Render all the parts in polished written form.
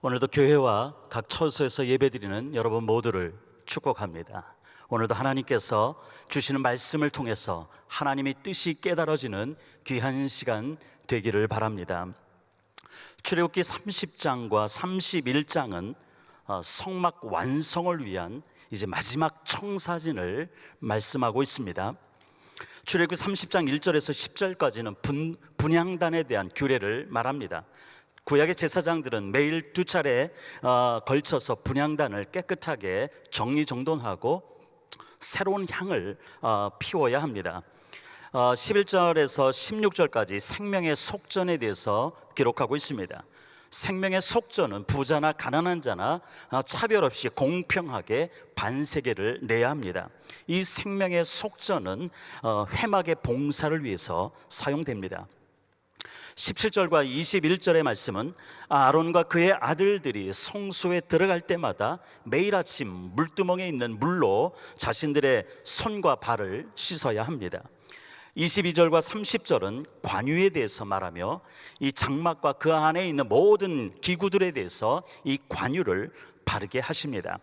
오늘도 교회와 각 처소에서 예배드리는 여러분 모두를 축복합니다. 오늘도 하나님께서 주시는 말씀을 통해서 하나님의 뜻이 깨달아지는 귀한 시간 되기를 바랍니다. 출애굽기 30장과 31장은 성막 완성을 위한 이제 마지막 청사진을 말씀하고 있습니다. 출애굽기 30장 1절에서 10절까지는 분향단에 대한 규례를 말합니다. 구약의 제사장들은 매일 두 차례 걸쳐서 분향단을 깨끗하게 정리정돈하고 새로운 향을 피워야 합니다. 11절에서 16절까지 생명의 속전에 대해서 기록하고 있습니다. 생명의 속전은 부자나 가난한 자나 차별 없이 공평하게 반세계를 내야 합니다. 이 생명의 속전은 회막의 봉사를 위해서 사용됩니다. 17절과 21절의 말씀은 아론과 그의 아들들이 성소에 들어갈 때마다 매일 아침 물두멍에 있는 물로 자신들의 손과 발을 씻어야 합니다. 22절과 30절은 관유에 대해서 말하며 이 장막과 그 안에 있는 모든 기구들에 대해서 이 관유를 바르게 하십니다.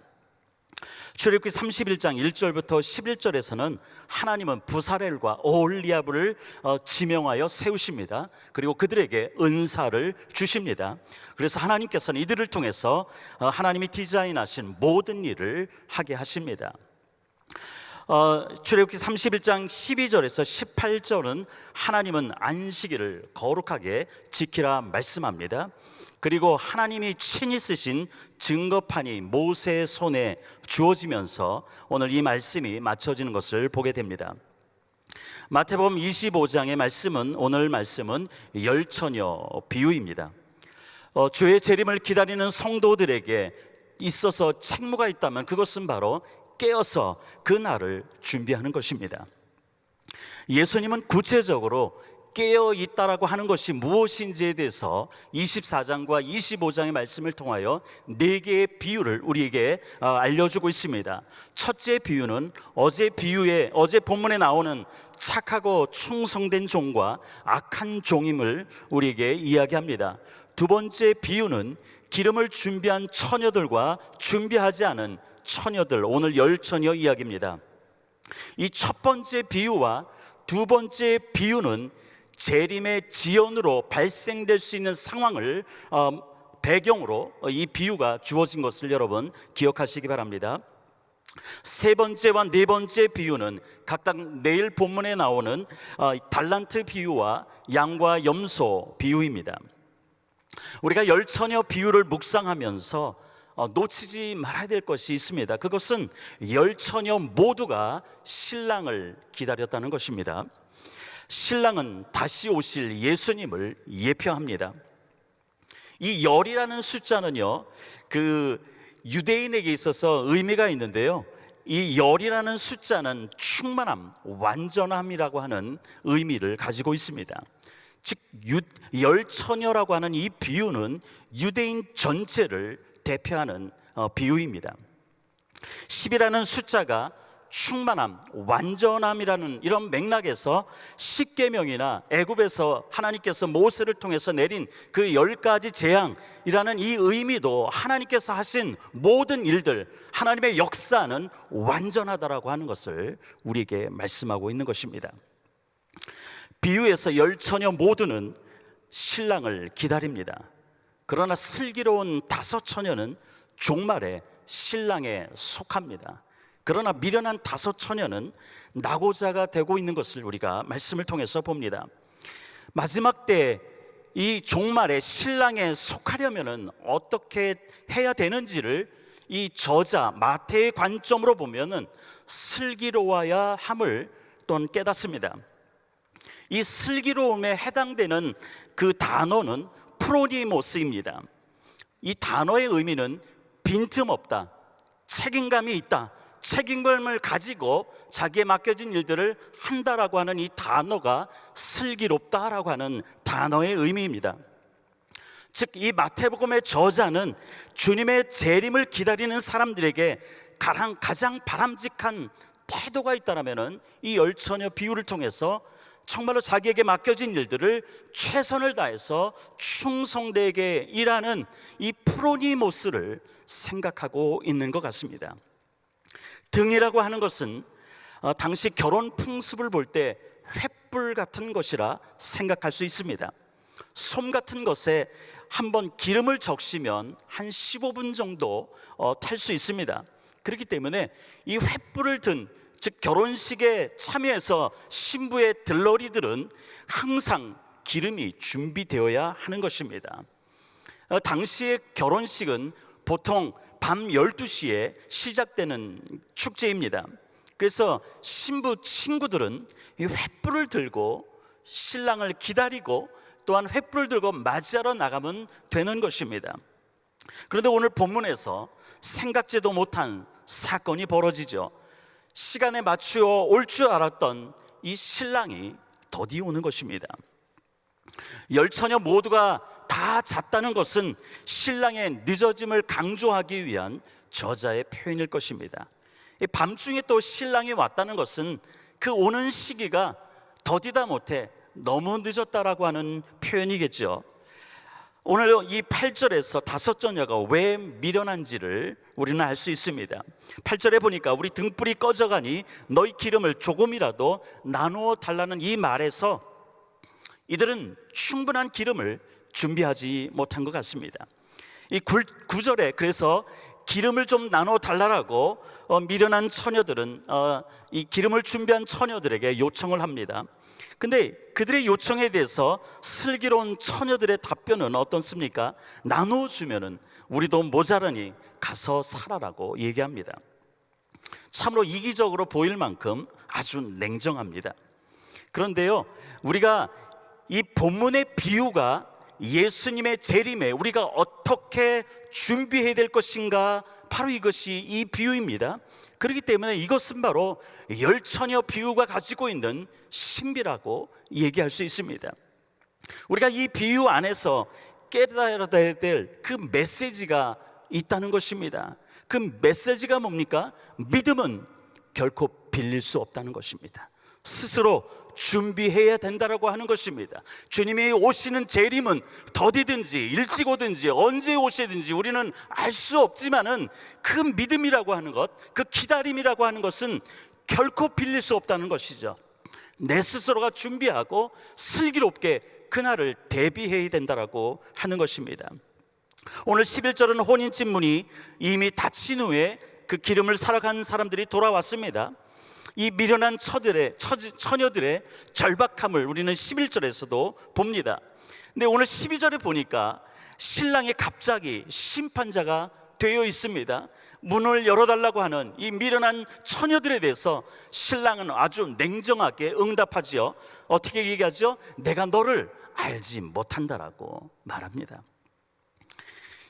출애굽기 31장 1절부터 11절에서는 하나님은 부사렐과 오홀리압을 지명하여 세우십니다. 그리고 그들에게 은사를 주십니다. 그래서 하나님께서는 이들을 통해서 하나님이 디자인하신 모든 일을 하게 하십니다. 출애굽기 31장 12절에서 18절은 하나님은 안식일을 거룩하게 지키라 말씀합니다. 그리고 하나님이 친히 쓰신 증거판이 모세의 손에 주어지면서 오늘 이 말씀이 맞춰지는 것을 보게 됩니다. 마태복음 25장의 말씀은, 오늘 말씀은 열처녀 비유입니다. 주의 재림을 기다리는 성도들에게 있어서 책무가 있다면 그것은 바로 깨어서 그 날을 준비하는 것입니다. 예수님은 구체적으로 깨어 있다라고 하는 것이 무엇인지에 대해서 24장과 25장의 말씀을 통하여 4개의 비유를 우리에게 알려주고 있습니다. 첫째 비유는 어제 본문에 나오는 착하고 충성된 종과 악한 종임을 우리에게 이야기합니다. 두 번째 비유는 기름을 준비한 처녀들과 준비하지 않은 처녀들, 오늘 열처녀 이야기입니다. 이 첫 번째 비유와 두 번째 비유는 재림의 지연으로 발생될 수 있는 상황을 배경으로 이 비유가 주어진 것을 여러분 기억하시기 바랍니다. 세 번째와 네 번째 비유는 각각 내일 본문에 나오는 달란트 비유와 양과 염소 비유입니다. 우리가 열처녀 비유를 묵상하면서 놓치지 말아야 될 것이 있습니다. 그것은 열처녀 모두가 신랑을 기다렸다는 것입니다. 신랑은 다시 오실 예수님을 예표합니다. 이 열이라는 숫자는요, 그 유대인에게 있어서 의미가 있는데요, 이 열이라는 숫자는 충만함, 완전함이라고 하는 의미를 가지고 있습니다. 즉 열처녀라고 하는 이 비유는 유대인 전체를 대표하는 비유입니다. 10이라는 숫자가 충만함, 완전함이라는 이런 맥락에서 십계명이나 애굽에서 하나님께서 모세를 통해서 내린 그 10가지 재앙이라는 이 의미도 하나님께서 하신 모든 일들, 하나님의 역사는 완전하다라고 하는 것을 우리에게 말씀하고 있는 것입니다. 비유에서 열처녀 모두는 신랑을 기다립니다. 그러나 슬기로운 5처녀는 종말에 신랑에 속합니다. 그러나 미련한 5처녀는 낙오자가 되고 있는 것을 우리가 말씀을 통해서 봅니다. 마지막 때 이 종말에 신랑에 속하려면 어떻게 해야 되는지를 이 저자 마태의 관점으로 보면은 슬기로워야 함을 또한 깨닫습니다. 이 슬기로움에 해당되는 그 단어는 프로니모스입니다. 이 단어의 의미는 빈틈없다, 책임감이 있다, 책임감을 가지고 자기에 맡겨진 일들을 한다라고 하는 이 단어가 슬기롭다라고 하는 단어의 의미입니다. 즉 이 마태복음의 저자는 주님의 재림을 기다리는 사람들에게 가장 바람직한 태도가 있다면 이 열처녀 비유를 통해서 정말로 자기에게 맡겨진 일들을 최선을 다해서 충성되게 일하는 이 프로니모스를 생각하고 있는 것 같습니다. 등이라고 하는 것은 당시 결혼 풍습을 볼 때 횃불 같은 것이라 생각할 수 있습니다. 솜 같은 것에 한번 기름을 적시면 한 15분 정도 탈 수 있습니다. 그렇기 때문에 이 횃불을 든, 즉 결혼식에 참여해서 신부의 들러리들은 항상 기름이 준비되어야 하는 것입니다. 당시의 결혼식은 보통 밤 12시에 시작되는 축제입니다. 그래서 신부 친구들은 이 횃불을 들고 신랑을 기다리고 또한 횃불을 들고 맞이하러 나가면 되는 것입니다. 그런데 오늘 본문에서 생각지도 못한 사건이 벌어지죠. 시간에 맞추어 올 줄 알았던 이 신랑이 더디 오는 것입니다. 열처녀 모두가 다 잤다는 것은 신랑의 늦어짐을 강조하기 위한 저자의 표현일 것입니다. 밤중에 또 신랑이 왔다는 것은 그 오는 시기가 더디다 못해 너무 늦었다라고 하는 표현이겠죠. 오늘 이 8절에서 다섯 처녀가 왜 미련한지를 우리는 알 수 있습니다. 8절에 보니까 우리 등불이 꺼져가니 너희 기름을 조금이라도 나누어 달라는 이 말에서 이들은 충분한 기름을 준비하지 못한 것 같습니다. 이 9절에 그래서 기름을 좀 나눠 달라고 미련한 처녀들은 이 기름을 준비한 처녀들에게 요청을 합니다. 근데 그들의 요청에 대해서 슬기로운 처녀들의 답변은 어떻습니까? 나눠주면은 우리도 모자라니 가서 살아라고 얘기합니다. 참으로 이기적으로 보일 만큼 아주 냉정합니다. 그런데요, 우리가 이 본문의 비유가 예수님의 재림에 우리가 어떻게 준비해야 될 것인가, 바로 이것이 이 비유입니다. 그렇기 때문에 이것은 바로 열처녀 비유가 가지고 있는 신비라고 얘기할 수 있습니다. 우리가 이 비유 안에서 깨달아야 될 그 메시지가 있다는 것입니다. 그 메시지가 뭡니까? 믿음은 결코 빌릴 수 없다는 것입니다. 스스로 준비해야 된다라고 하는 것입니다. 주님이 오시는 재림은 더디든지 일찍 오든지 언제 오시든지 우리는 알 수 없지만은 그 믿음이라고 하는 것, 그 기다림이라고 하는 것은 결코 빌릴 수 없다는 것이죠. 내 스스로가 준비하고 슬기롭게 그날을 대비해야 된다라고 하는 것입니다. 오늘 11절은 혼인신문이 이미 닫힌 후에 그 기름을 사러 간 사람들이 돌아왔습니다. 이 미련한 처녀들의 절박함을 우리는 11절에서도 봅니다. 근데 오늘 12절에 보니까 신랑이 갑자기 심판자가 되어 있습니다. 문을 열어달라고 하는 이 미련한 처녀들에 대해서 신랑은 아주 냉정하게 응답하지요. 어떻게 얘기하죠? 내가 너를 알지 못한다라고 말합니다.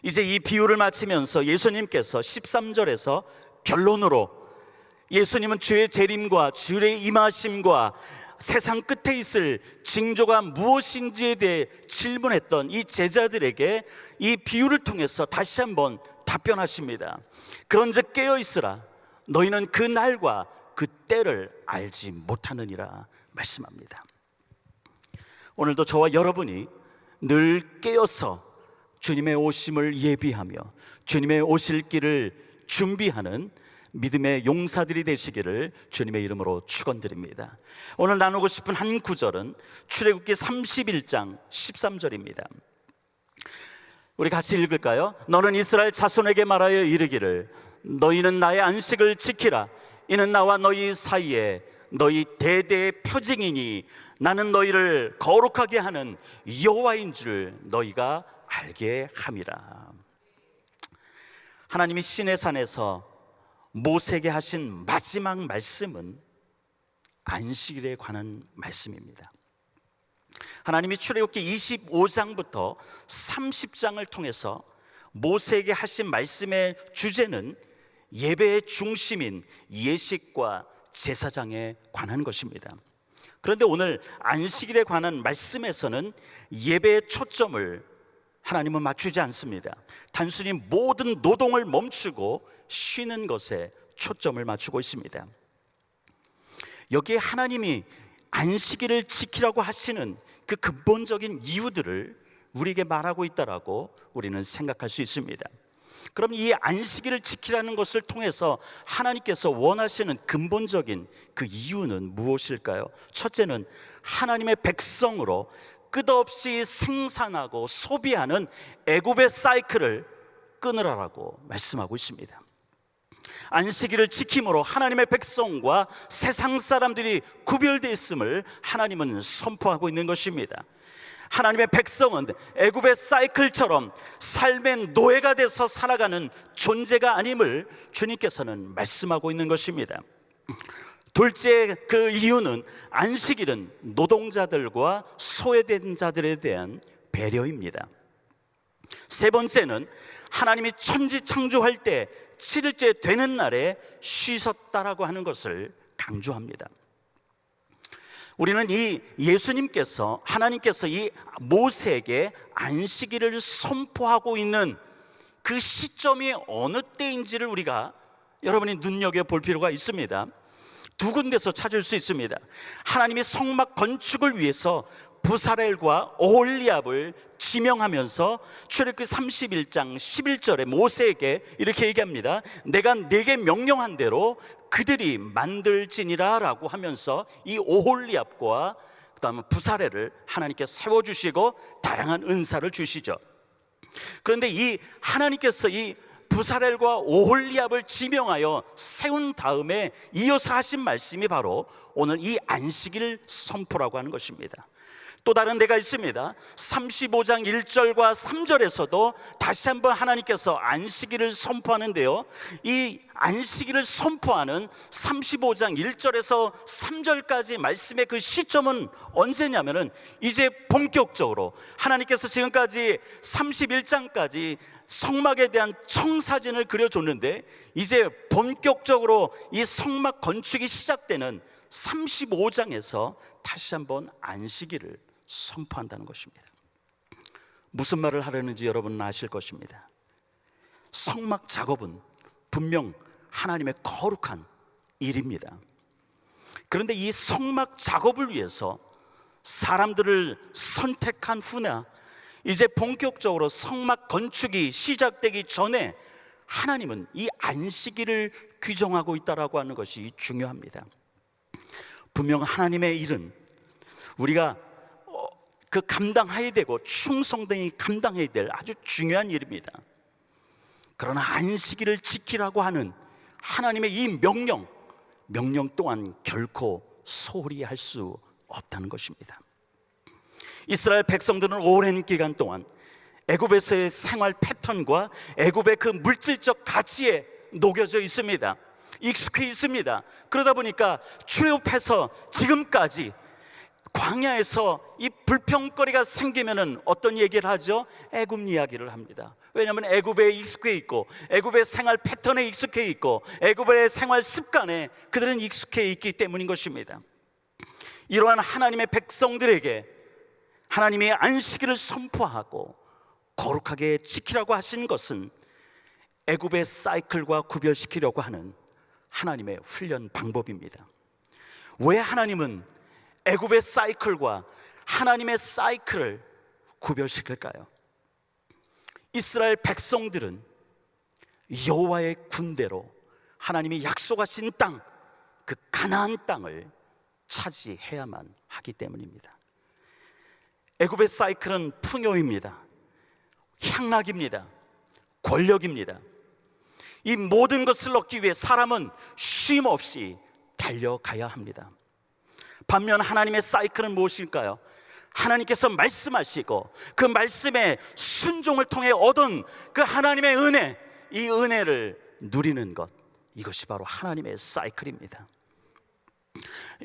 이제 이 비유를 마치면서 예수님께서 13절에서 결론으로 예수님은 주의 재림과 주의 임하심과 세상 끝에 있을 징조가 무엇인지에 대해 질문했던 이 제자들에게 이 비유를 통해서 다시 한번 답변하십니다. 그런즉 깨어 있으라, 너희는 그 날과 그 때를 알지 못하느니라 말씀합니다. 오늘도 저와 여러분이 늘 깨어서 주님의 오심을 예비하며 주님의 오실 길을 준비하는 믿음의 용사들이 되시기를 주님의 이름으로 축원드립니다. 오늘 나누고 싶은 한 구절은 출애굽기 31장 13절입니다. 우리 같이 읽을까요? 너는 이스라엘 자손에게 말하여 이르기를 너희는 나의 안식을 지키라. 이는 나와 너희 사이에 너희 대대의 표징이니 나는 너희를 거룩하게 하는 여호와인 줄 너희가 알게 함이라. 하나님이 시내산에서 모세에게 하신 마지막 말씀은 안식일에 관한 말씀입니다. 하나님이 출애굽기 25장부터 30장을 통해서 모세에게 하신 말씀의 주제는 예배의 중심인 예식과 제사장에 관한 것입니다. 그런데 오늘 안식일에 관한 말씀에서는 예배의 초점을 하나님은 맞추지 않습니다. 단순히 모든 노동을 멈추고 쉬는 것에 초점을 맞추고 있습니다. 여기에 하나님이 안식일을 지키라고 하시는 그 근본적인 이유들을 우리에게 말하고 있다라고 우리는 생각할 수 있습니다. 그럼 이 안식일을 지키라는 것을 통해서 하나님께서 원하시는 근본적인 그 이유는 무엇일까요? 첫째는 하나님의 백성으로 끝없이 생산하고 소비하는 애굽의 사이클을 끊으라라고 말씀하고 있습니다. 안식일을 지킴으로 하나님의 백성과 세상 사람들이 구별되어 있음을 하나님은 선포하고 있는 것입니다. 하나님의 백성은 애굽의 사이클처럼 삶의 노예가 돼서 살아가는 존재가 아님을 주님께서는 말씀하고 있는 것입니다. 둘째, 그 이유는 안식일은 노동자들과 소외된 자들에 대한 배려입니다. 세 번째는 하나님이 천지 창조할 때 7일째 되는 날에 쉬셨다라고 하는 것을 강조합니다. 우리는 이 예수님께서, 하나님께서 이 모세에게 안식일을 선포하고 있는 그 시점이 어느 때인지를 우리가 여러분이 눈여겨볼 필요가 있습니다. 두 군데서 찾을 수 있습니다. 하나님이 성막 건축을 위해서 부사렐과 오홀리압을 지명하면서 출애굽기 31장 11절에 모세에게 이렇게 얘기합니다. 내가 네게 명령한 대로 그들이 만들지니라 라고 하면서 이 오홀리압과 그 다음에 부사렐을 하나님께 세워주시고 다양한 은사를 주시죠. 그런데 이 하나님께서 이 부사렐과 오홀리압을 지명하여 세운 다음에 이어서 하신 말씀이 바로 오늘 이 안식일 선포라고 하는 것입니다. 또 다른 데가 있습니다. 35장 1절과 3절에서도 다시 한번 하나님께서 안식일을 선포하는데요, 이 안식일을 선포하는 35장 1절에서 3절까지 말씀의 그 시점은 언제냐면은 이제 본격적으로 하나님께서 지금까지 31장까지 성막에 대한 청사진을 그려줬는데 이제 본격적으로 이 성막 건축이 시작되는 35장에서 다시 한번 안식일을 선포한다는 것입니다. 무슨 말을 하려는지 여러분은 아실 것입니다. 성막 작업은 분명 하나님의 거룩한 일입니다. 그런데 이 성막 작업을 위해서 사람들을 선택한 후나 이제 본격적으로 성막 건축이 시작되기 전에 하나님은 이 안식일을 규정하고 있다라고 하는 것이 중요합니다. 분명 하나님의 일은 우리가 그 감당해야 되고 충성되이 감당해야 될 아주 중요한 일입니다. 그러나 안식일을 지키라고 하는 하나님의 이 명령 또한 결코 소홀히 할 수 없다는 것입니다. 이스라엘 백성들은 오랜 기간 동안 애굽에서의 생활 패턴과 애굽의 그 물질적 가치에 녹여져 있습니다. 익숙해 있습니다. 그러다 보니까 출애굽해서 지금까지 광야에서 이 불평거리가 생기면은 어떤 얘기를 하죠? 애굽 이야기를 합니다. 왜냐하면 애굽에 익숙해 있고 애굽의 생활 패턴에 익숙해 있고 애굽의 생활 습관에 그들은 익숙해 있기 때문인 것입니다. 이러한 하나님의 백성들에게 하나님이 안식일을 선포하고 거룩하게 지키라고 하신 것은 애굽의 사이클과 구별시키려고 하는 하나님의 훈련 방법입니다. 왜 하나님은 애굽의 사이클과 하나님의 사이클을 구별시킬까요? 이스라엘 백성들은 여호와의 군대로 하나님이 약속하신 땅, 그 가나안 땅을 차지해야만 하기 때문입니다. 애굽의 사이클은 풍요입니다. 향락입니다. 권력입니다. 이 모든 것을 얻기 위해 사람은 쉼 없이 달려가야 합니다. 반면 하나님의 사이클은 무엇일까요? 하나님께서 말씀하시고 그 말씀의 순종을 통해 얻은 그 하나님의 은혜, 이 은혜를 누리는 것, 이것이 바로 하나님의 사이클입니다.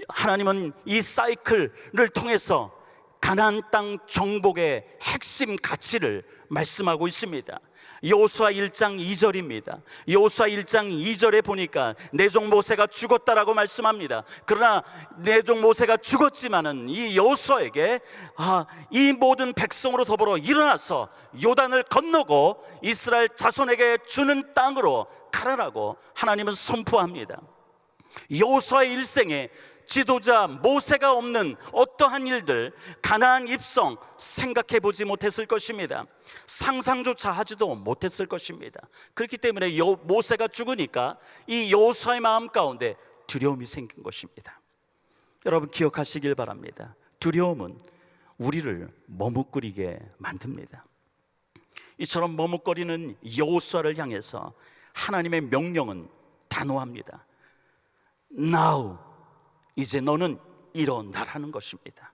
하나님은 이 사이클을 통해서 가나안 땅 정복의 핵심 가치를 말씀하고 있습니다. 여호수아 1장 2절입니다. 여호수아 1장 2절에 보니까 내 종 모세가 죽었다라고 말씀합니다. 그러나 내 종 모세가 죽었지만은 이 여호수아에게 이 모든 백성으로 더불어 일어나서 요단을 건너고 이스라엘 자손에게 주는 땅으로 가라라고 하나님은 선포합니다. 여호수아의 일생에 지도자 모세가 없는 어떠한 일들, 가나안 입성 생각해 보지 못했을 것입니다. 상상조차 하지도 못했을 것입니다. 그렇기 때문에 모세가 죽으니까 이 여호수아의 마음 가운데 두려움이 생긴 것입니다. 여러분 기억하시길 바랍니다. 두려움은 우리를 머뭇거리게 만듭니다. 이처럼 머뭇거리는 여호수아를 향해서 하나님의 명령은 단호합니다. Now, 이제 너는 일어나라는 것입니다.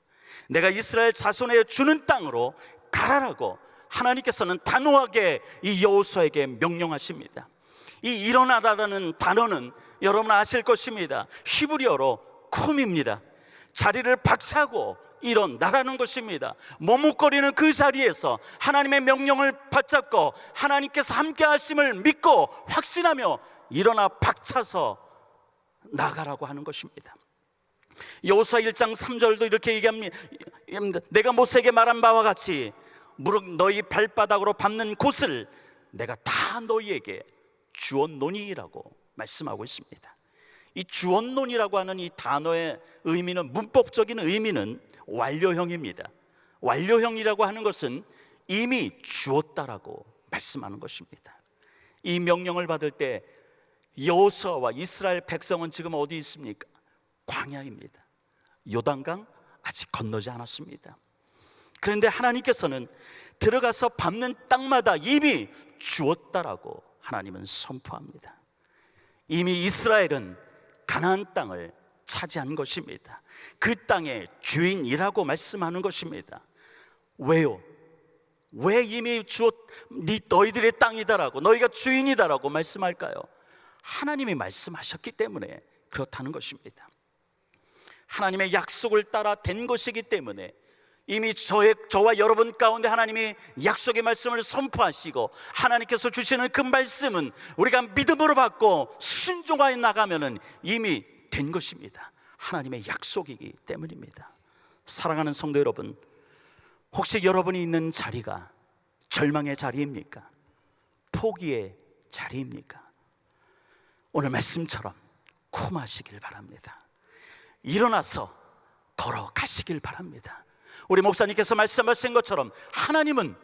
내가 이스라엘 자손에 주는 땅으로 가라라고 하나님께서는 단호하게 이 여호수아에게 명령하십니다. 이 일어나라라는 단어는 여러분 아실 것입니다. 히브리어로 쿰입니다. 자리를 박차고 일어나라는 것입니다. 머뭇거리는 그 자리에서 하나님의 명령을 받잡고 하나님께서 함께 하심을 믿고 확신하며 일어나 박차서 나가라고 하는 것입니다. 여호수아 1장 3절도 이렇게 얘기합니다. 내가 모세에게 말한 바와 같이 무릇 너희 발바닥으로 밟는 곳을 내가 다 너희에게 주었노니라고 말씀하고 있습니다. 이 주었노니라고 하는 이 단어의 의미는, 문법적인 의미는 완료형입니다. 완료형이라고 하는 것은 이미 주었다라고 말씀하는 것입니다. 이 명령을 받을 때 여호수아와 이스라엘 백성은 지금 어디 있습니까? 광야입니다. 요단강 아직 건너지 않았습니다. 그런데 하나님께서는 들어가서 밟는 땅마다 이미 주었다라고 하나님은 선포합니다. 이미 이스라엘은 가나안 땅을 차지한 것입니다. 그 땅의 주인이라고 말씀하는 것입니다. 왜요? 왜 이미 너희들의 땅이다라고, 너희가 주인이다라고 말씀할까요? 하나님이 말씀하셨기 때문에 그렇다는 것입니다. 하나님의 약속을 따라 된 것이기 때문에 이미 저와 여러분 가운데 하나님이 약속의 말씀을 선포하시고 하나님께서 주시는 그 말씀은 우리가 믿음으로 받고 순종하여 나가면 이미 된 것입니다. 하나님의 약속이기 때문입니다. 사랑하는 성도 여러분, 혹시 여러분이 있는 자리가 절망의 자리입니까? 포기의 자리입니까? 오늘 말씀처럼 쿰하시길 바랍니다. 일어나서 걸어가시길 바랍니다. 우리 목사님께서 말씀하신 것처럼 하나님은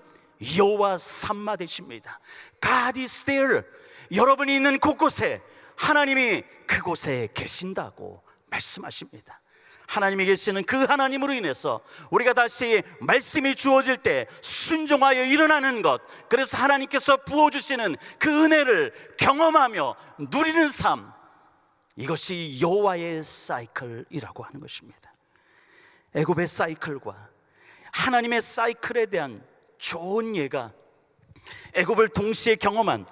여호와 삼마 되십니다. God is there. 여러분이 있는 곳곳에 하나님이 그곳에 계신다고 말씀하십니다. 하나님이 계시는 그 하나님으로 인해서 우리가 다시 말씀이 주어질 때 순종하여 일어나는 것, 그래서 하나님께서 부어주시는 그 은혜를 경험하며 누리는 삶, 이것이 여호와의 사이클이라고 하는 것입니다. 애굽의 사이클과 하나님의 사이클에 대한 좋은 예가 애굽을 동시에 경험한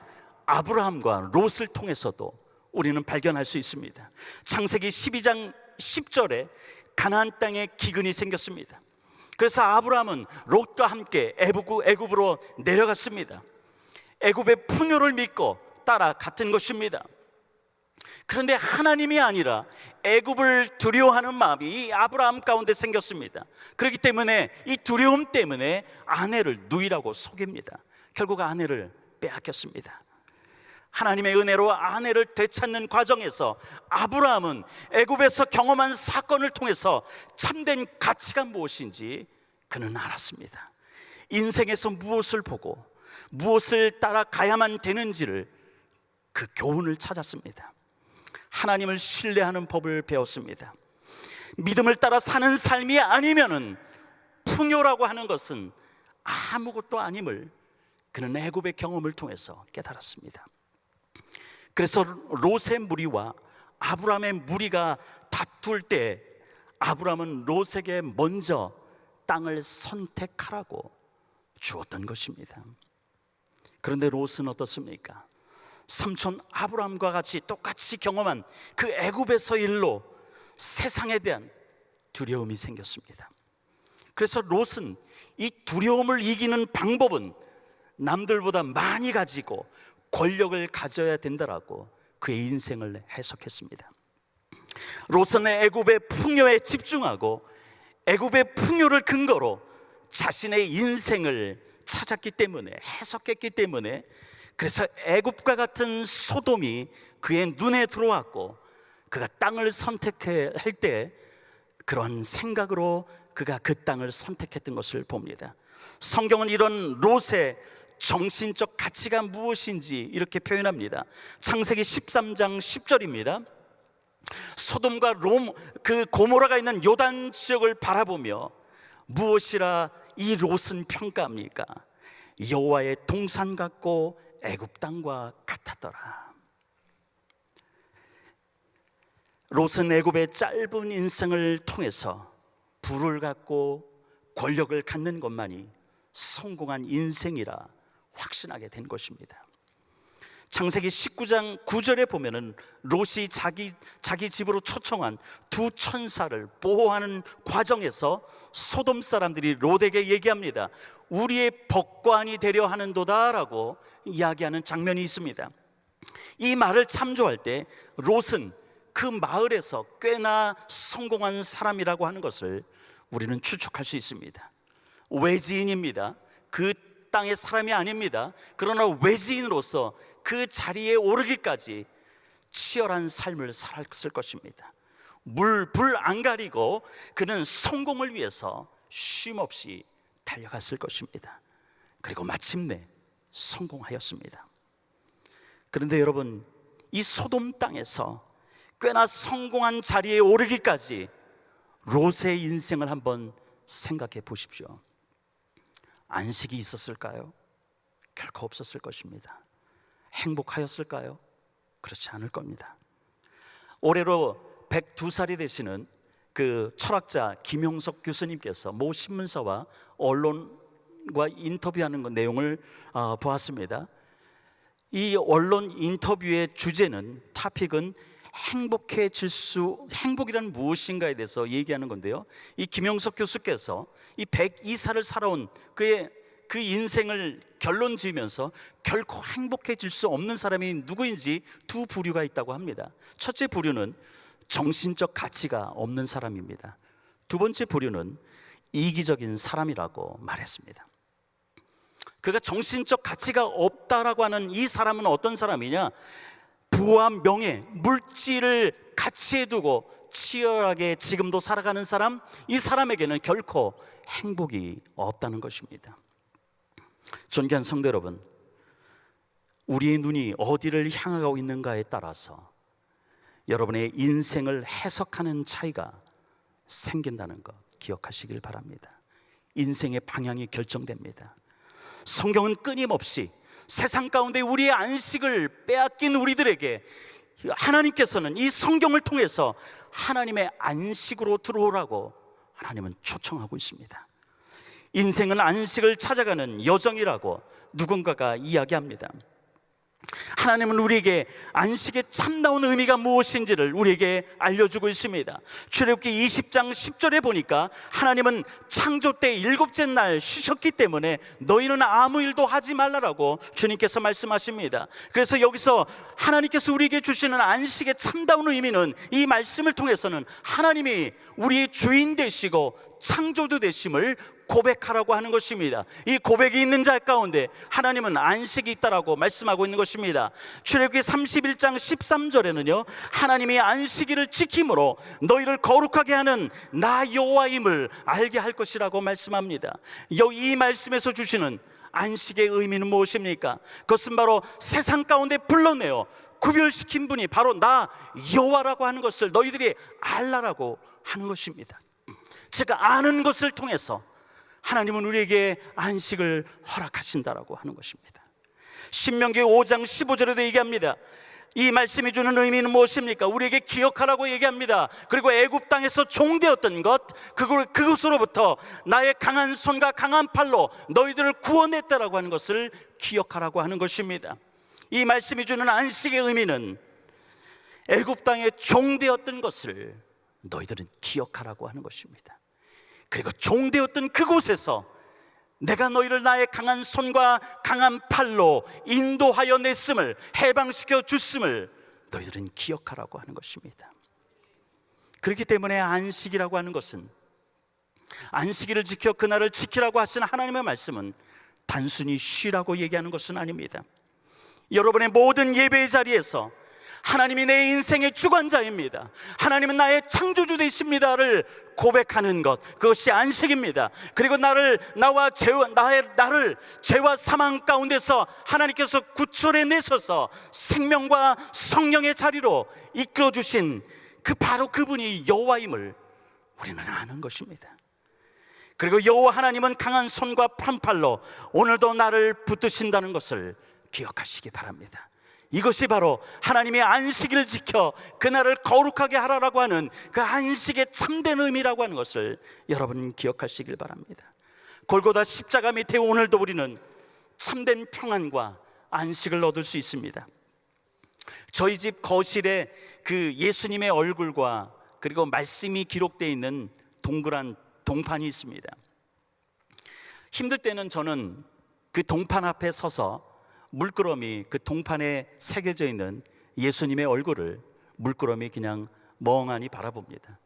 아브라함과 롯을 통해서도 우리는 발견할 수 있습니다. 창세기 12장 10절에 가나안 땅에 기근이 생겼습니다. 그래서 아브라함은 롯과 함께 애굽으로 내려갔습니다. 애굽의 풍요를 믿고 따라갔던 것입니다. 그런데 하나님이 아니라 애굽을 두려워하는 마음이 이 아브라함 가운데 생겼습니다. 그렇기 때문에 이 두려움 때문에 아내를 누이라고 속입니다. 결국 아내를 빼앗겼습니다. 하나님의 은혜로 아내를 되찾는 과정에서 아브라함은 애굽에서 경험한 사건을 통해서 참된 가치가 무엇인지 그는 알았습니다. 인생에서 무엇을 보고 무엇을 따라가야만 되는지를, 그 교훈을 찾았습니다. 하나님을 신뢰하는 법을 배웠습니다. 믿음을 따라 사는 삶이 아니면은 풍요라고 하는 것은 아무것도 아님을 그는 애굽의 경험을 통해서 깨달았습니다. 그래서 롯의 무리와 아브라함의 무리가 다툴 때 아브라함은 롯에게 먼저 땅을 선택하라고 주었던 것입니다. 그런데 롯은 어떻습니까? 삼촌 아브라함과 같이 똑같이 경험한 그 애굽에서 일로 세상에 대한 두려움이 생겼습니다. 그래서 롯은 이 두려움을 이기는 방법은 남들보다 많이 가지고 권력을 가져야 된다라고 그의 인생을 해석했습니다. 롯은 애굽의 풍요에 집중하고 애굽의 풍요를 근거로 자신의 인생을 찾았기 때문에, 해석했기 때문에, 그래서 애굽과 같은 소돔이 그의 눈에 들어왔고 그가 땅을 선택할 때 그런 생각으로 그가 그 땅을 선택했던 것을 봅니다. 성경은 이런 롯의 정신적 가치가 무엇인지 이렇게 표현합니다. 창세기 13장 10절입니다. 소돔과 그 고모라가 있는 요단 지역을 바라보며 무엇이라 이 롯은 평가합니까? 여호와의 동산 같고 애굽 땅과 같았더라. 롯은 애굽의 짧은 인생을 통해서 부를 갖고 권력을 갖는 것만이 성공한 인생이라 확신하게 된 것입니다. 창세기 19장 9절에 보면은 롯이 자기 집으로 초청한 두 천사를 보호하는 과정에서 소돔 사람들이 롯에게 얘기합니다. 우리의 법관이 되려 하는도다라고 이야기하는 장면이 있습니다. 이 말을 참조할 때 롯은 그 마을에서 꽤나 성공한 사람이라고 하는 것을 우리는 추측할 수 있습니다. 외지인입니다. 그 땅의 사람이 아닙니다. 그러나 외지인으로서 그 자리에 오르기까지 치열한 삶을 살았을 것입니다. 불 안 가리고 그는 성공을 위해서 쉼없이 달려갔을 것입니다. 그리고 마침내 성공하였습니다. 그런데 여러분, 이 소돔 땅에서 꽤나 성공한 자리에 오르기까지 롯의 인생을 한번 생각해 보십시오. 안식이 있었을까요? 결코 없었을 것입니다. 행복하였을까요? 그렇지 않을 겁니다. 올해로 102살이 되시는 그 철학자 김용석 교수님께서 모 신문사와 언론과 인터뷰하는 내용을 보았습니다. 이 언론 인터뷰의 주제는, 토픽은 행복이란 무엇인가에 대해서 얘기하는 건데요. 이 김용석 교수께서 이 102살을 살아온 그 인생을 결론 지으면서 결코 행복해질 수 없는 사람이 누구인지 두 부류가 있다고 합니다. 첫째 부류는 정신적 가치가 없는 사람입니다. 두 번째 부류는 이기적인 사람이라고 말했습니다. 그가 정신적 가치가 없다라고 하는 이 사람은 어떤 사람이냐? 부와 명예, 물질을 가치에 두고 치열하게 지금도 살아가는 사람, 이 사람에게는 결코 행복이 없다는 것입니다. 존귀한 성도 여러분, 우리의 눈이 어디를 향하고 있는가에 따라서 여러분의 인생을 해석하는 차이가 생긴다는 것 기억하시길 바랍니다. 인생의 방향이 결정됩니다. 성경은 끊임없이 세상 가운데 우리의 안식을 빼앗긴 우리들에게 하나님께서는 이 성경을 통해서 하나님의 안식으로 들어오라고 하나님은 초청하고 있습니다. 인생은 안식을 찾아가는 여정이라고 누군가가 이야기합니다. 하나님은 우리에게 안식의 참다운 의미가 무엇인지를 우리에게 알려주고 있습니다. 출애굽기 20장 10절에 보니까 하나님은 창조 때 일곱째 날 쉬셨기 때문에 너희는 아무 일도 하지 말라라고 주님께서 말씀하십니다. 그래서 여기서 하나님께서 우리에게 주시는 안식의 참다운 의미는, 이 말씀을 통해서는 하나님이 우리의 주인 되시고 창조주 되심을 고백하라고 하는 것입니다. 이 고백이 있는 자 가운데 하나님은 안식이 있다라고 말씀하고 있는 것입니다. 출애굽기 31장 13절에는요, 하나님이 안식일을 지킴으로 너희를 거룩하게 하는 나 여호와임을 알게 할 것이라고 말씀합니다. 이 말씀에서 주시는 안식의 의미는 무엇입니까? 그것은 바로 세상 가운데 불러내어 구별시킨 분이 바로 나 여호와라고 하는 것을 너희들이 알라라고 하는 것입니다. 제가 아는 것을 통해서 하나님은 우리에게 안식을 허락하신다라고 하는 것입니다. 신명기 5장 15절에도 얘기합니다. 이 말씀이 주는 의미는 무엇입니까? 우리에게 기억하라고 얘기합니다. 그리고 애굽 땅에서 종되었던 것, 그것으로부터 나의 강한 손과 강한 팔로 너희들을 구원했다라고 하는 것을 기억하라고 하는 것입니다. 이 말씀이 주는 안식의 의미는 애굽 땅에 종되었던 것을 너희들은 기억하라고 하는 것입니다. 그리고 종되었던 그곳에서 내가 너희를 나의 강한 손과 강한 팔로 인도하여 냈음을, 해방시켜 줬음을 너희들은 기억하라고 하는 것입니다. 그렇기 때문에 안식이라고 하는 것은, 안식일을 지켜 그날을 지키라고 하신 하나님의 말씀은 단순히 쉬라고 얘기하는 것은 아닙니다. 여러분의 모든 예배의 자리에서 하나님이 내 인생의 주관자입니다, 하나님은 나의 창조주 되십니다를 고백하는 것, 그것이 안식입니다. 그리고 나를 죄와 사망 가운데서 하나님께서 구출해 내셔서 생명과 성령의 자리로 이끌어 주신 바로 그분이 여호와임을 우리는 아는 것입니다. 그리고 여호와 하나님은 강한 손과 판팔로 오늘도 나를 붙드신다는 것을 기억하시기 바랍니다. 이것이 바로 하나님의 안식일을 지켜 그날을 거룩하게 하라라고 하는 그 안식의 참된 의미라고 하는 것을 여러분 기억하시길 바랍니다. 골고다 십자가 밑에 오늘도 우리는 참된 평안과 안식을 얻을 수 있습니다. 저희 집 거실에 그 예수님의 얼굴과 그리고 말씀이 기록되어 있는 동그란 동판이 있습니다. 힘들 때는 저는 그 동판 앞에 서서 물끄러미 그 동판에 새겨져 있는 예수님의 얼굴을 물끄러미 그냥 멍하니 바라봅니다.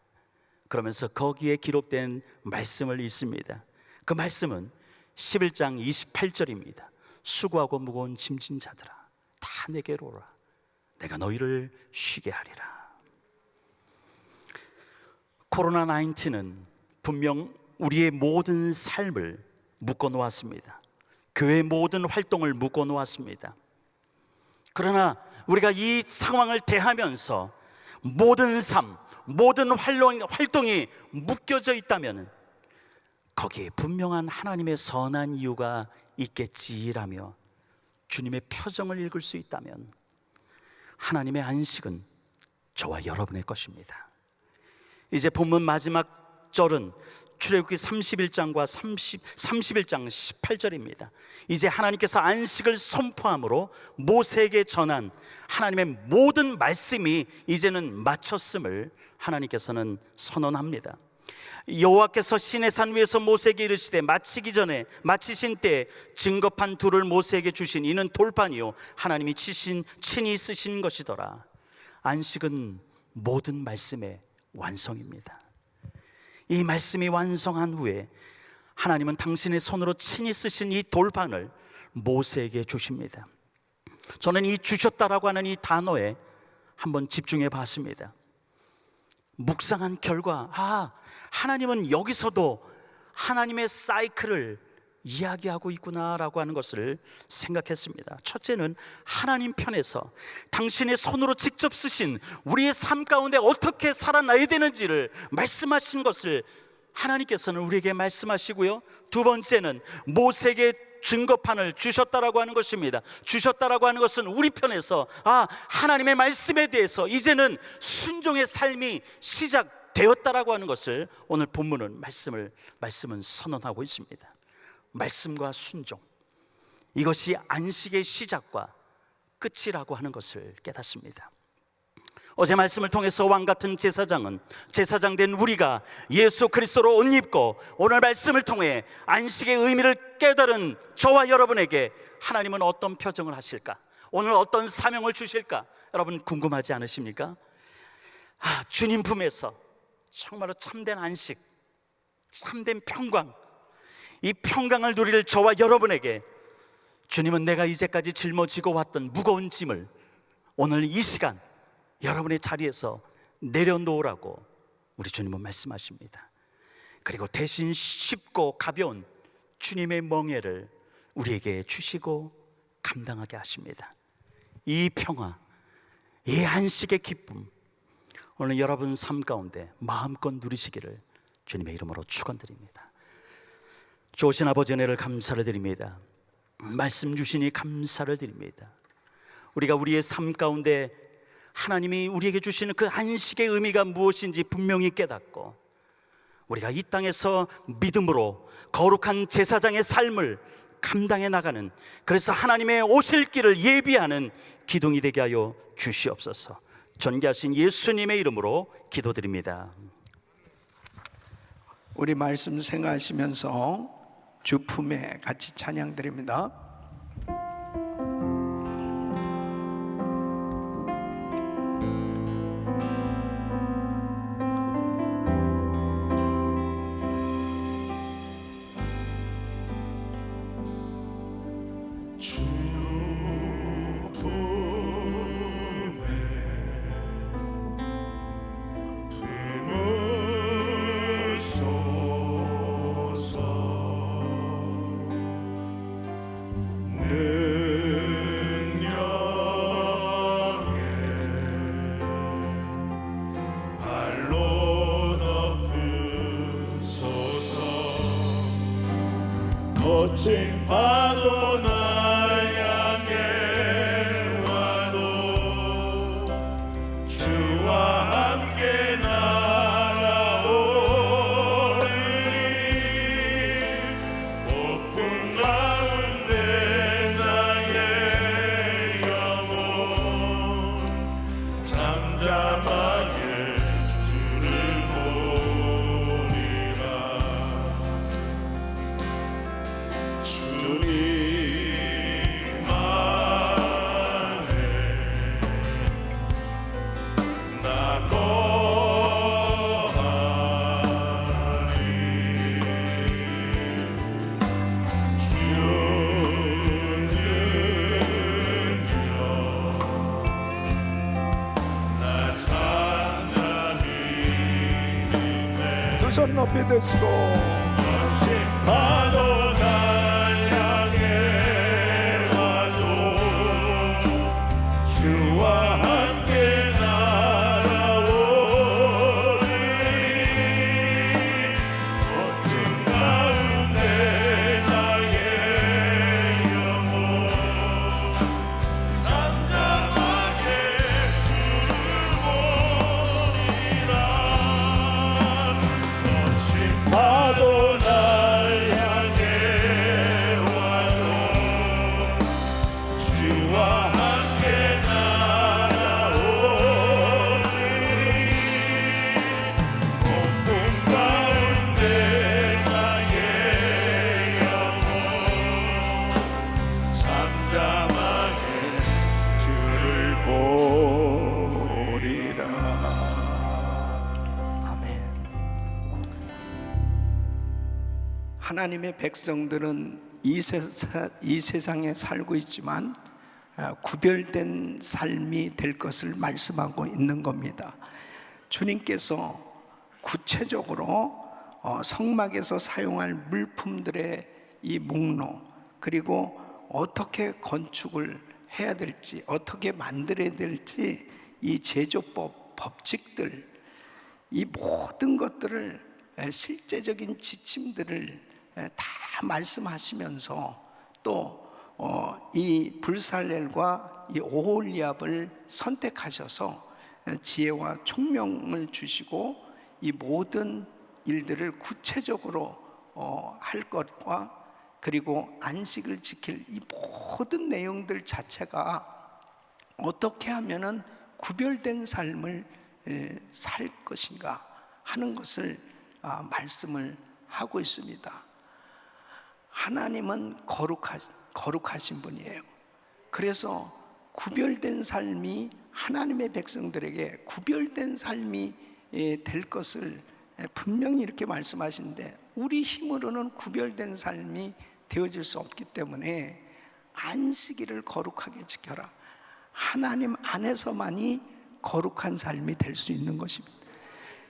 그러면서 거기에 기록된 말씀을 읽습니다. 그 말씀은 11장 28절입니다. 수고하고 무거운 짐진 자들아 다 내게로 오라, 내가 너희를 쉬게 하리라. 코로나19는 분명 우리의 모든 삶을 묶어놓았습니다. 교회의 모든 활동을 묶어놓았습니다. 그러나 우리가 이 상황을 대하면서 모든 삶, 모든 활동이 묶여져 있다면 거기에 분명한 하나님의 선한 이유가 있겠지라며 주님의 표정을 읽을 수 있다면 하나님의 안식은 저와 여러분의 것입니다. 이제 본문 마지막 절은 출애굽기 31장과 31장 18절입니다. 이제 하나님께서 안식을 선포함으로 모세에게 전한 하나님의 모든 말씀이 이제는 마쳤음을 하나님께서는 선언합니다. 여호와께서 시내산 위에서 모세에게 이르시되 마치신 때에 증거판 둘을 모세에게 주신 이는 돌판이요 하나님이 친히 쓰신 것이더라. 안식은 모든 말씀의 완성입니다. 이 말씀이 완성한 후에 하나님은 당신의 손으로 친히 쓰신 이 돌판을 모세에게 주십니다. 저는 이 주셨다라고 하는 이 단어에 한번 집중해 봤습니다. 묵상한 결과 하나님은 여기서도 하나님의 사이클을 이야기하고 있구나라고 하는 것을 생각했습니다. 첫째는 하나님 편에서 당신의 손으로 직접 쓰신 우리의 삶 가운데 어떻게 살아나야 되는지를 말씀하신 것을 하나님께서는 우리에게 말씀하시고요, 두 번째는 모세에게 증거판을 주셨다라고 하는 것입니다. 주셨다라고 하는 것은 우리 편에서 하나님의 말씀에 대해서 이제는 순종의 삶이 시작되었다라고 하는 것을 오늘 본문은 말씀은 선언하고 있습니다. 말씀과 순종, 이것이 안식의 시작과 끝이라고 하는 것을 깨닫습니다. 어제 말씀을 통해서 왕같은 제사장 된 우리가 예수 그리스도로 옷 입고 오늘 말씀을 통해 안식의 의미를 깨달은 저와 여러분에게 하나님은 어떤 표정을 하실까? 오늘 어떤 사명을 주실까? 여러분 궁금하지 않으십니까? 주님 품에서 정말로 참된 안식, 참된 평강, 이 평강을 누릴 저와 여러분에게 주님은 내가 이제까지 짊어지고 왔던 무거운 짐을 오늘 이 시간 여러분의 자리에서 내려놓으라고 우리 주님은 말씀하십니다. 그리고 대신 쉽고 가벼운 주님의 멍에를 우리에게 주시고 감당하게 하십니다. 이 평화, 이 안식의 기쁨, 오늘 여러분 삶 가운데 마음껏 누리시기를 주님의 이름으로 축원드립니다. 좋으신 아버지 은혜를 감사를 드립니다. 말씀 주시니 감사를 드립니다. 우리가 우리의 삶 가운데 하나님이 우리에게 주시는 그 안식의 의미가 무엇인지 분명히 깨닫고 우리가 이 땅에서 믿음으로 거룩한 제사장의 삶을 감당해 나가는, 그래서 하나님의 오실 길을 예비하는 기둥이 되게 하여 주시옵소서. 존귀하신 예수님의 이름으로 기도드립니다. 우리 말씀 생각하시면서 주품에 같이 찬양드립니다. 주품에 거친 파도 날 향해 와도 주와 함께 날아오리 폭풍 가운데 나의 영혼 잠잠하게 주를 보리라. 주님 안에 나 거하리. 주는요 나 찬양히 두 손 높이 드시고 파도 날 향해 와도 주와 함께 날아오리 어떤 가운데 나의 영혼 잠잠하게 주를 보리라. 거친 파도 날 향해 와도 주와 함께 날아오리 폭풍 가운데 나의 영혼 잠잠하게 주를 보리라. 아멘. 하나님의 백성들은 이 세상에 살고 있지만 구별된 삶이 될 것을 말씀하고 있는 겁니다. 주님께서 구체적으로 성막에서 사용할 물품들의 이 목록, 그리고 어떻게 건축을 해야 될지, 어떻게 만들어야 될지, 이 제조법, 법칙들, 이 모든 것들을 실제적인 지침들을 다 말씀하시면서 또 이 불살렐과 이 오홀리압을 선택하셔서 지혜와 총명을 주시고 이 모든 일들을 구체적으로 할 것과, 그리고 안식을 지킬 이 모든 내용들 자체가 어떻게 하면은 구별된 삶을 살 것인가 하는 것을 말씀을 하고 있습니다. 하나님은 거룩하신 분이에요. 그래서 구별된 삶이, 하나님의 백성들에게 구별된 삶이 될 것을 분명히 이렇게 말씀하시는데, 우리 힘으로는 구별된 삶이 되어질 수 없기 때문에 안식일을 거룩하게 지켜라. 하나님 안에서만이 거룩한 삶이 될 수 있는 것입니다.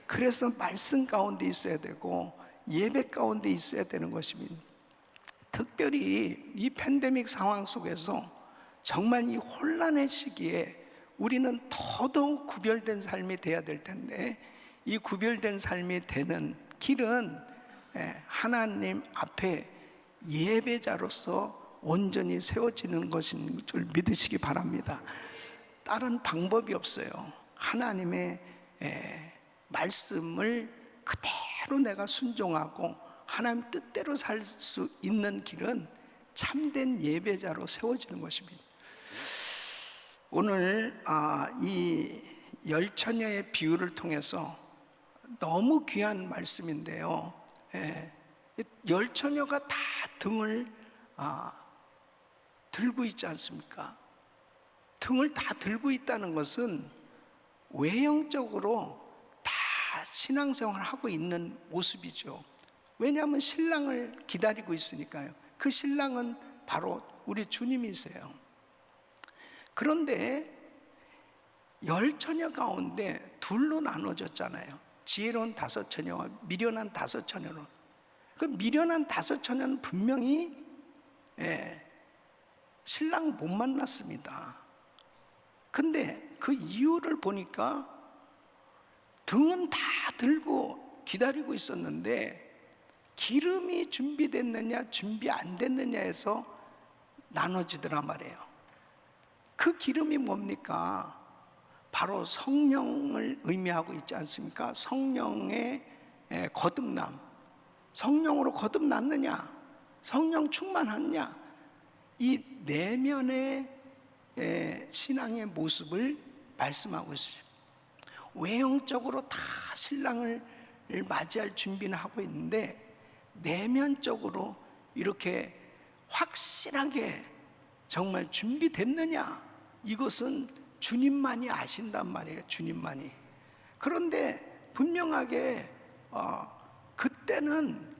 그래서 말씀 가운데 있어야 되고 예배 가운데 있어야 되는 것입니다. 특별히 이 팬데믹 상황 속에서 정말 이 혼란의 시기에 우리는 더더욱 구별된 삶이 돼야 될 텐데, 이 구별된 삶이 되는 길은 하나님 앞에 예배자로서 온전히 세워지는 것인 줄 믿으시기 바랍니다. 다른 방법이 없어요. 하나님의 말씀을 그대로 내가 순종하고 하나님 뜻대로 살 수 있는 길은 참된 예배자로 세워지는 것입니다. 오늘 이 열처녀의 비유를 통해서 너무 귀한 말씀인데요, 열처녀가 다 등을 들고 있지 않습니까? 등을 다 들고 있다는 것은 외형적으로 다 신앙생활을 하고 있는 모습이죠. 왜냐하면 신랑을 기다리고 있으니까요. 그 신랑은 바로 우리 주님이세요. 그런데 열처녀 가운데 둘로 나눠졌잖아요. 지혜로운 5처녀와 미련한 5처녀로. 그 미련한 5처녀는 분명히 신랑 못 만났습니다. 근데 그 이유를 보니까 등은 다 들고 기다리고 있었는데 기름이 준비됐느냐 준비 안 됐느냐에서 나눠지더란 말이에요. 그 기름이 뭡니까? 바로 성령을 의미하고 있지 않습니까? 성령의 거듭남. 성령으로 거듭났느냐, 성령 충만하느냐, 이 내면의 신앙의 모습을 말씀하고 있어요. 외형적으로 다 신랑을 맞이할 준비는 하고 있는데 내면적으로 이렇게 확실하게 정말 준비됐느냐, 이것은 주님만이 아신단 말이에요. 주님만이. 그런데 분명하게 그때는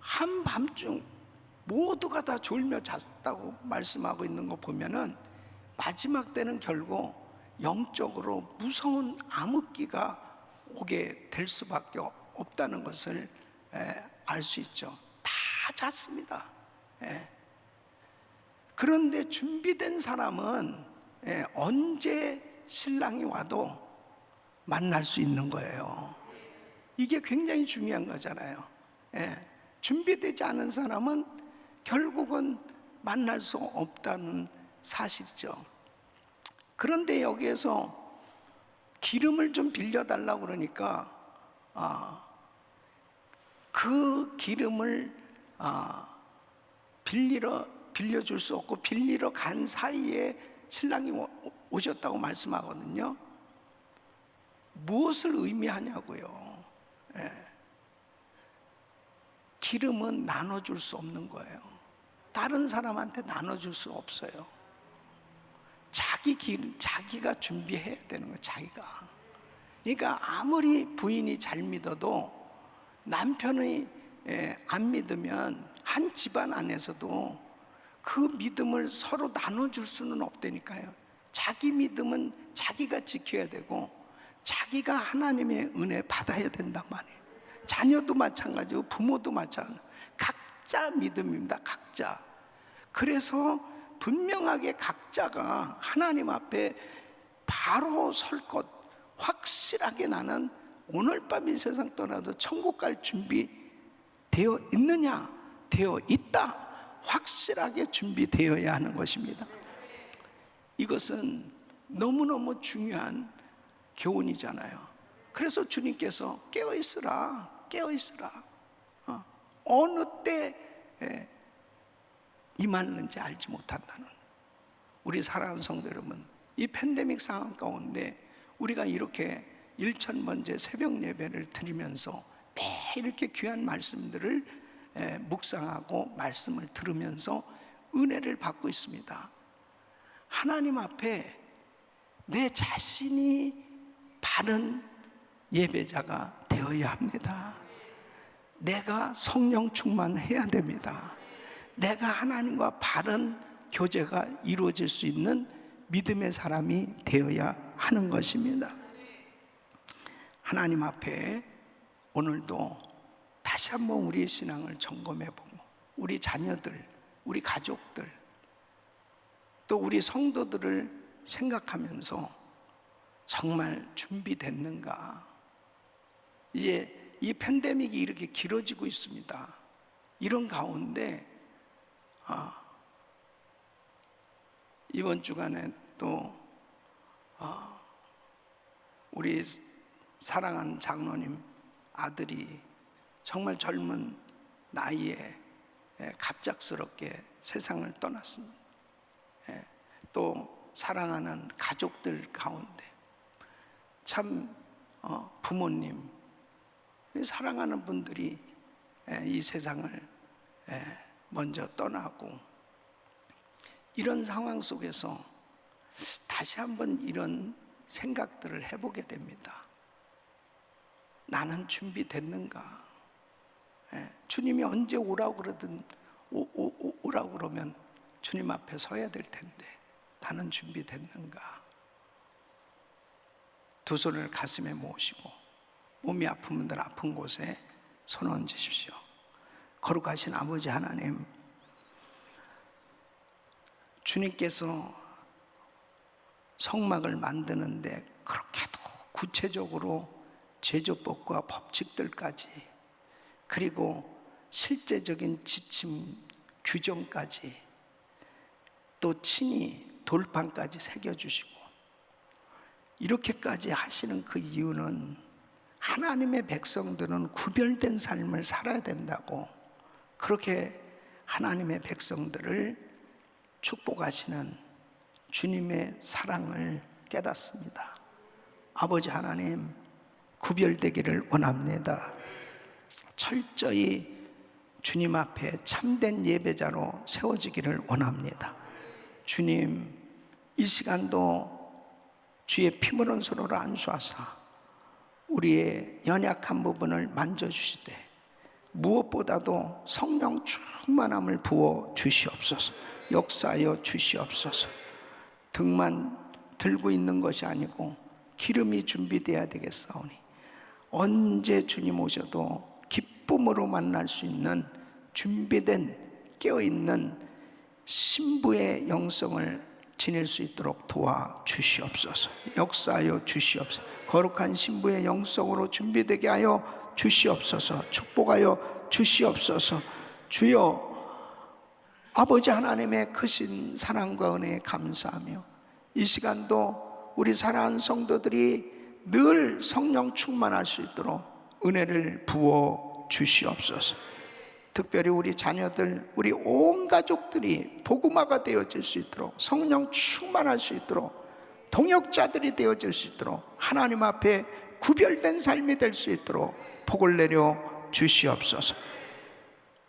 한밤중 모두가 다 졸며 잤다고 말씀하고 있는 거 보면은 마지막 때는 결국 영적으로 무서운 암흑기가 오게 될 수밖에 없다는 것을 알 수 있죠. 다 잤습니다. 그런데 준비된 사람은 언제 신랑이 와도 만날 수 있는 거예요. 이게 굉장히 중요한 거잖아요. 준비되지 않은 사람은 결국은 만날 수 없다는 사실이죠. 그런데 여기에서 기름을 좀 빌려달라고 그러니까 그 기름을 빌려줄 수 없고 빌리러 간 사이에 신랑이 오셨다고 말씀하거든요. 무엇을 의미하냐고요. 기름은 나눠줄 수 없는 거예요. 다른 사람한테 나눠줄 수 없어요. 자기 기름, 자기가 준비해야 되는 거예요. 자기가. 그러니까 아무리 부인이 잘 믿어도 남편이 안 믿으면 한 집안 안에서도 그 믿음을 서로 나눠줄 수는 없다니까요. 자기 믿음은 자기가 지켜야 되고 자기가 하나님의 은혜 받아야 된단 말이에요. 자녀도 마찬가지고 부모도 마찬가지고 각자 믿음입니다. 각자. 그래서 분명하게 각자가 하나님 앞에 바로 설 것, 확실하게 나는 오늘 밤 이 세상 떠나도 천국 갈 준비 되어 있느냐? 되어 있다. 확실하게 준비되어야 하는 것입니다. 이것은 너무너무 중요한 교훈이잖아요. 그래서 주님께서 깨어있으라, 깨어있으라. 어느 때 임하는지 알지 못한다는 우리 사랑하는 성도 여러분, 이 팬데믹 상황 가운데 우리가 이렇게 1000번째 새벽 예배를 드리면서 매일 이렇게 귀한 말씀들을 묵상하고 말씀을 들으면서 은혜를 받고 있습니다. 하나님 앞에 내 자신이 바른 예배자가 되어야 합니다. 내가 성령 충만해야 됩니다. 내가 하나님과 바른 교제가 이루어질 수 있는 믿음의 사람이 되어야 하는 것입니다. 하나님 앞에 오늘도 다시 한번 우리의 신앙을 점검해보고 우리 자녀들, 우리 가족들, 또 우리 성도들을 생각하면서 정말 준비됐는가? 이제 이 팬데믹이 이렇게 길어지고 있습니다. 이런 가운데 이번 주간에 또 우리 사랑하는 장로님 아들이 정말 젊은 나이에 갑작스럽게 세상을 떠났습니다. 또 사랑하는 가족들 가운데 참 부모님, 사랑하는 분들이 이 세상을 먼저 떠나고, 이런 상황 속에서 다시 한번 이런 생각들을 해보게 됩니다. 나는 준비됐는가? 주님이 언제 오라고 그러든 오라고 그러면 주님 앞에 서야 될 텐데 나는 준비됐는가? 두 손을 가슴에 모으시고 몸이 아픈 분들 아픈 곳에 손 얹으십시오. 거룩하신 아버지 하나님, 주님께서 성막을 만드는데 그렇게도 구체적으로 제조법과 법칙들까지, 그리고 실제적인 지침 규정까지 또 친히 돌판까지 새겨주시고 이렇게까지 하시는 그 이유는 하나님의 백성들은 구별된 삶을 살아야 된다고, 그렇게 하나님의 백성들을 축복하시는 주님의 사랑을 깨닫습니다. 아버지 하나님, 구별되기를 원합니다. 철저히 주님 앞에 참된 예배자로 세워지기를 원합니다. 주님, 이 시간도 주의 피 묻은 손으로 안수하사 우리의 연약한 부분을 만져주시되 무엇보다도 성령 충만함을 부어 주시옵소서. 역사하여 주시옵소서. 등만 들고 있는 것이 아니고 기름이 준비되어야 되겠사오니 언제 주님 오셔도 기쁨으로 만날 수 있는 준비된 깨어있는 신부의 영성을 지닐 수 있도록 도와주시옵소서. 역사하여 주시옵소서. 거룩한 신부의 영성으로 준비되게 하여 주시옵소서. 축복하여 주시옵소서. 주여, 아버지 하나님의 크신 사랑과 은혜에 감사하며 이 시간도 우리 사랑하는 성도들이 늘 성령 충만할 수 있도록 은혜를 부어 주시옵소서. 특별히 우리 자녀들, 우리 온 가족들이 복음화가 되어질 수 있도록, 성령 충만할 수 있도록, 동역자들이 되어질 수 있도록, 하나님 앞에 구별된 삶이 될 수 있도록 복을 내려 주시옵소서.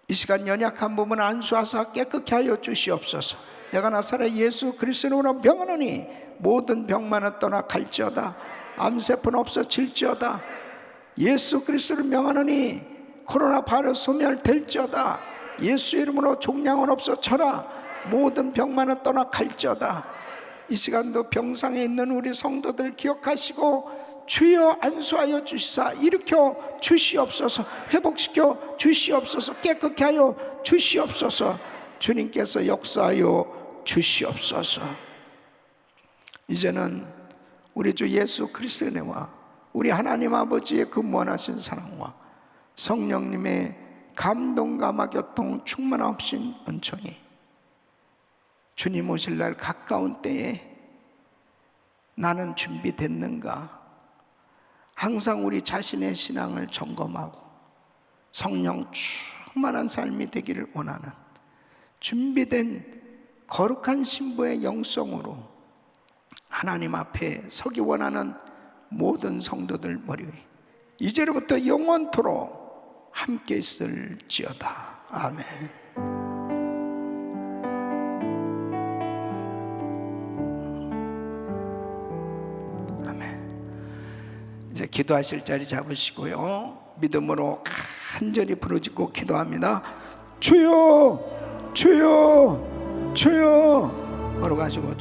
이 시간 연약한 부분 안수하사 깨끗게 하여 주시옵소서. 내가 나사렛 예수 그리스도로 명하노니 모든 병만은 떠나 갈지어다. 암세포는 없어질지어다. 예수 그리스도를 명하노니 코로나 바이러스 소멸될지어다. 예수 이름으로 종양은 없어져라. 모든 병만은 떠나 갈지어다. 이 시간도 병상에 있는 우리 성도들 기억하시고 주여 안수하여 주시사 일으켜 주시옵소서. 회복시켜 주시옵소서. 깨끗게 하여 주시옵소서. 주님께서 역사하여 주시옵소서. 이제는 우리 주 예수 그리스도의 은혜와 우리 하나님 아버지의 그 무한하신 사랑과 성령님의 감동과 교통 충만하신 은총이 주님 오실 날 가까운 때에 나는 준비됐는가, 항상 우리 자신의 신앙을 점검하고 성령 충만한 삶이 되기를 원하는 준비된 거룩한 신부의 영성으로 하나님 앞에 서기 원하는 모든 성도들 머리 위에 이제로부터 영원토록 함께 있을지어다. 아멘. 아멘. 이제 기도하실 자리 잡으시고요, 믿음으로 간절히 부르짖고 기도합니다. 주여, 주여, 주여. 걸어가시고